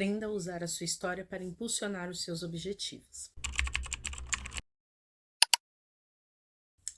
Aprenda a usar a sua história para impulsionar os seus objetivos.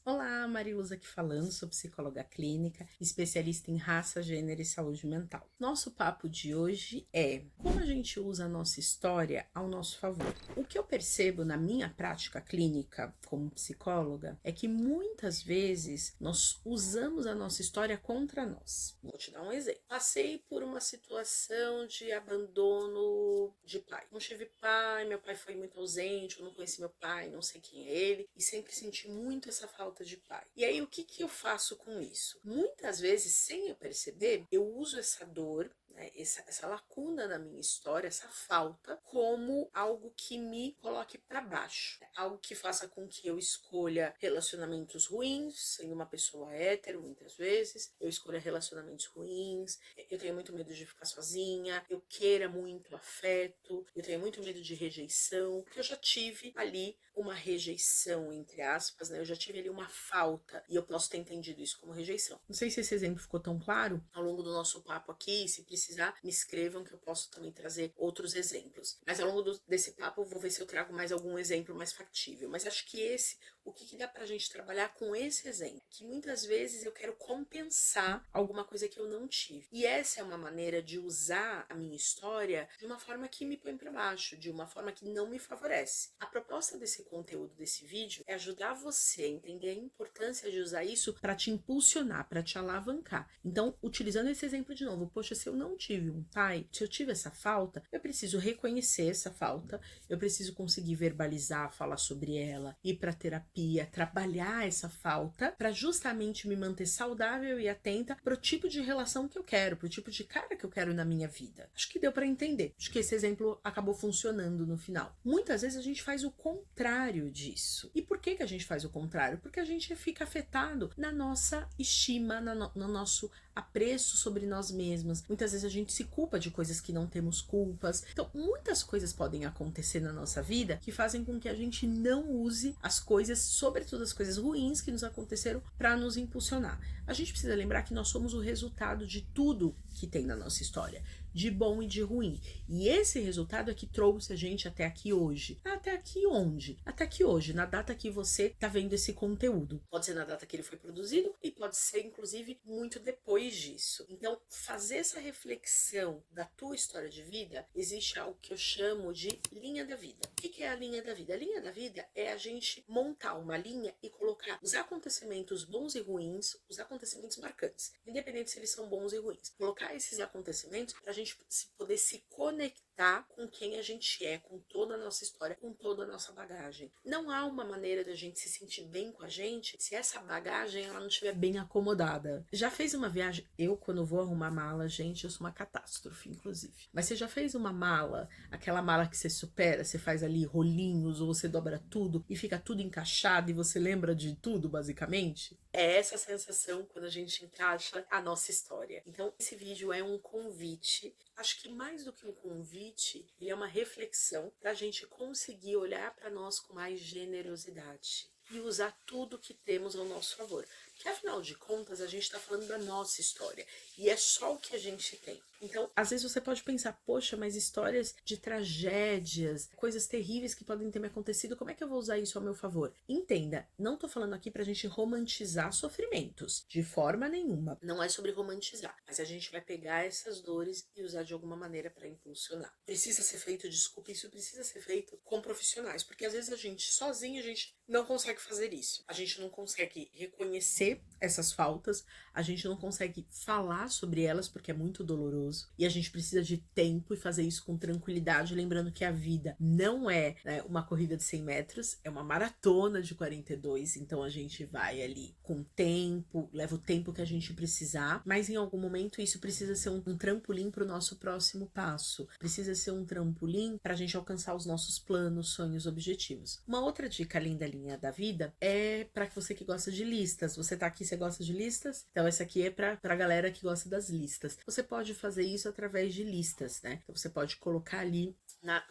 Olá, Mariusa aqui falando, sou psicóloga clínica, especialista em raça, gênero e saúde mental. Nosso papo de hoje é como a gente usa a nossa história ao nosso favor. O que eu percebo na minha prática clínica como psicóloga é que muitas vezes nós usamos a nossa história contra nós. Vou te dar um exemplo. Passei por uma situação de abandono de pai. Não tive pai, meu pai foi muito ausente, eu não conheci meu pai, não sei quem é ele, e sempre senti muito essa falta de pai. E aí, o que eu faço com isso? Muitas vezes, sem eu perceber, eu uso essa dor, né, essa lacuna na minha história, essa falta, como algo que me coloque para baixo. Algo que faça com que eu escolha relacionamentos ruins, sendo uma pessoa hétero, muitas vezes. Eu escolha relacionamentos ruins, eu tenho muito medo de ficar sozinha, eu queira muito afeto, eu tenho muito medo de rejeição, porque eu já tive ali uma rejeição, entre aspas, né? Eu já tive ali uma falta, e eu posso ter entendido isso como rejeição. Não sei se esse exemplo ficou tão claro ao longo do nosso papo aqui, se precisar, me escrevam que eu posso também trazer outros exemplos. Mas ao longo desse papo eu vou ver se eu trago mais algum exemplo mais factível. Mas acho que o que dá pra gente trabalhar com esse exemplo? Que muitas vezes eu quero compensar alguma coisa que eu não tive. E essa é uma maneira de usar a minha história de uma forma que me põe pra baixo, de uma forma que não me favorece. A proposta desse conteúdo, desse vídeo, é ajudar você a entender a importância de usar isso para te impulsionar, para te alavancar. Então, utilizando esse exemplo de novo, poxa, se eu não tive um pai, se eu tive essa falta, eu preciso reconhecer essa falta, eu preciso conseguir verbalizar, falar sobre ela, ir para terapia, trabalhar essa falta para justamente me manter saudável e atenta para o tipo de relação que eu quero, para o tipo de cara que eu quero na minha vida. Acho que deu para entender. Acho que esse exemplo acabou funcionando no final. Muitas vezes a gente faz o contrário disso. E por que a gente faz o contrário? Porque a gente fica afetado na nossa estima, no nosso apreço sobre nós mesmas. Muitas vezes a gente se culpa de coisas que não temos culpas. Então, muitas coisas podem acontecer na nossa vida que fazem com que a gente não use as coisas, sobretudo as coisas ruins que nos aconteceram, para nos impulsionar. A gente precisa lembrar que nós somos o resultado de tudo que tem na nossa história, de bom e de ruim. E esse resultado é que trouxe a gente até aqui hoje. Até aqui onde? Até aqui hoje, na data que você está vendo esse conteúdo. Pode ser na data que ele foi produzido e pode ser, inclusive, muito depois disso. Então, fazer essa reflexão da tua história de vida, existe algo que eu chamo de linha da vida. O que é a linha da vida? A linha da vida é a gente montar uma linha e colocar os acontecimentos bons e ruins, os acontecimentos marcantes, independente se eles são bons e ruins. Colocar esses acontecimentos para a gente poder se conectar com quem a gente é, com toda a nossa história, com toda a nossa bagagem. Não há uma maneira da gente se sentir bem com a gente se essa bagagem ela não estiver bem acomodada. Já fez uma viagem? Eu, quando vou arrumar mala, gente, eu sou uma catástrofe, inclusive. Mas você já fez uma mala, aquela mala que você supera, você faz ali rolinhos, ou você dobra tudo e fica tudo encaixado e você lembra de tudo, basicamente? É essa sensação quando a gente encaixa a nossa história. Então, esse vídeo é um convite. Acho que mais do que um convite, ele é uma reflexão para a gente conseguir olhar para nós com mais generosidade e usar tudo que temos ao nosso favor. Porque, afinal de contas, a gente está falando da nossa história e é só o que a gente tem. Então, às vezes você pode pensar, poxa, mas histórias de tragédias, coisas terríveis que podem ter me acontecido, como é que eu vou usar isso ao meu favor? Entenda, não tô falando aqui pra gente romantizar sofrimentos, de forma nenhuma. Não é sobre romantizar, mas a gente vai pegar essas dores e usar de alguma maneira para impulsionar. Precisa ser feito, desculpa, isso precisa ser feito com profissionais, porque às vezes a gente sozinho, a gente não consegue fazer isso. A gente não consegue reconhecer essas faltas, a gente não consegue falar sobre elas porque é muito doloroso e a gente precisa de tempo e fazer isso com tranquilidade, lembrando que a vida não é, né, uma corrida de 100 metros, é uma maratona de 42, então a gente vai ali com tempo, leva o tempo que a gente precisar, mas em algum momento isso precisa ser um trampolim para o nosso próximo passo, precisa ser um trampolim para a gente alcançar os nossos planos, sonhos, objetivos. Uma outra dica linda linha da vida é para você que gosta de listas. Você tá aqui, você gosta de listas? Então essa aqui é pra galera que gosta das listas. Você pode fazer isso através de listas, né? Então você pode colocar ali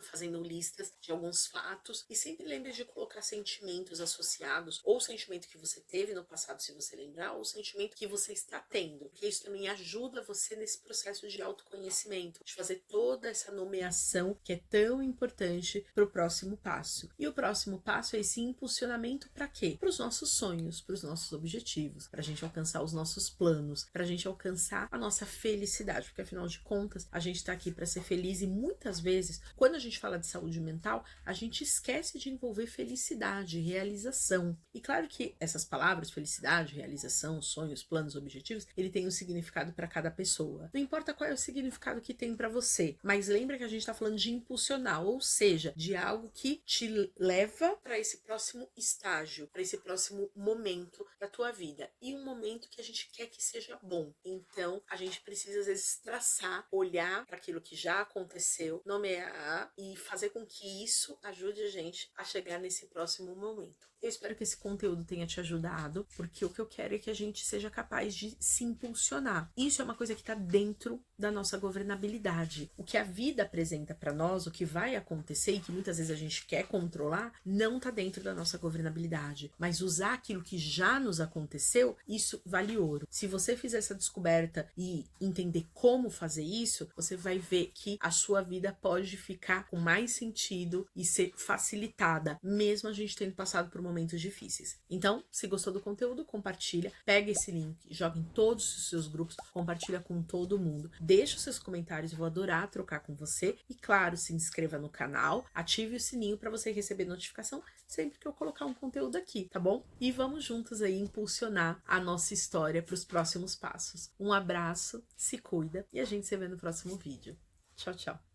fazendo listas de alguns fatos, e sempre lembre de colocar sentimentos associados, ou o sentimento que você teve no passado, se você lembrar, ou o sentimento que você está tendo, porque isso também ajuda você nesse processo de autoconhecimento, de fazer toda essa nomeação que é tão importante para o próximo passo. E o próximo passo é esse impulsionamento para quê? Para os nossos sonhos, para os nossos objetivos, para a gente alcançar os nossos planos, para a gente alcançar a nossa felicidade, porque afinal de contas a gente está aqui para ser feliz, e muitas vezes quando a gente fala de saúde mental, a gente esquece de envolver felicidade, realização. E claro que essas palavras, felicidade, realização, sonhos, planos, objetivos, ele tem um significado para cada pessoa. Não importa qual é o significado que tem para você, mas lembra que a gente está falando de impulsionar, ou seja, de algo que te leva para esse próximo estágio, para esse próximo momento da tua vida. E um momento que a gente quer que seja bom. Então, a gente precisa às vezes traçar, olhar para aquilo que já aconteceu, nomear e fazer com que isso ajude a gente a chegar nesse próximo momento. Eu espero que esse conteúdo tenha te ajudado, porque o que eu quero é que a gente seja capaz de se impulsionar. Isso é uma coisa que está dentro da nossa governabilidade. O que a vida apresenta para nós, o que vai acontecer e que muitas vezes a gente quer controlar, não está dentro da nossa governabilidade. Mas usar aquilo que já nos aconteceu, isso vale ouro. Se você fizer essa descoberta e entender como fazer isso, você vai ver que a sua vida pode ficar com mais sentido e ser facilitada, mesmo a gente tendo passado por momentos difíceis. Então, se gostou do conteúdo, compartilha, pega esse link, joga em todos os seus grupos, compartilha com todo mundo, deixa os seus comentários, eu vou adorar trocar com você, e claro, se inscreva no canal, ative o sininho para você receber notificação sempre que eu colocar um conteúdo aqui, tá bom? E vamos juntos aí impulsionar a nossa história para os próximos passos. Um abraço, se cuida, e a gente se vê no próximo vídeo. Tchau, tchau!